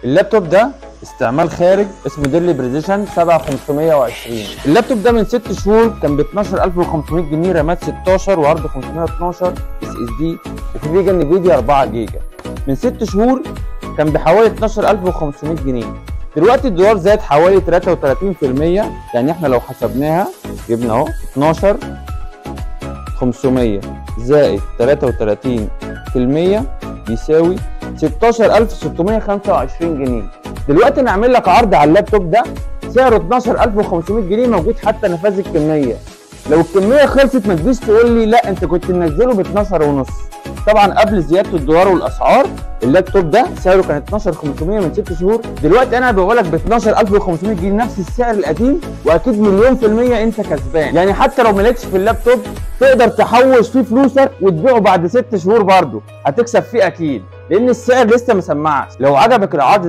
اللابتوب ده استعمال خارج اسمه ديل بريسيشن 7520. اللابتوب ده من 6 شهور كان ب 12500 جنيه، رامات 16 وعرض 512 اس اس دي، وفي فيجا انفيديا 4 جيجا. من 6 شهور كان بحوالي 12500 جنيه. دلوقتي الدولار زاد حوالي 33%، يعني احنا لو حسبناها جبنا اهو 12500 زائد 33% بيساوي 16625 جنيه. دلوقتي انا اعمل لك عرض على اللابتوب ده سعره 12500 جنيه، موجود حتى نفاذ الكميه. لو الكميه خلصت ما تجيش تقول لي لا انت كنت منزله ب 12 ونص. طبعا قبل زياده الدولار والاسعار اللابتوب ده سعره كان 12500 من 6 شهور، دلوقتي انا بقول لك ب 12500 جنيه نفس السعر القديم، واكيد مليون في الميه انت كسبان. يعني حتى لو مالكش في اللابتوب تقدر تحوش فيه فلوسك وتبيعه بعد 6 شهور برضه هتكسب فيه اكيد، لان السعر لسه مسمعش. لو عجبك العرض ده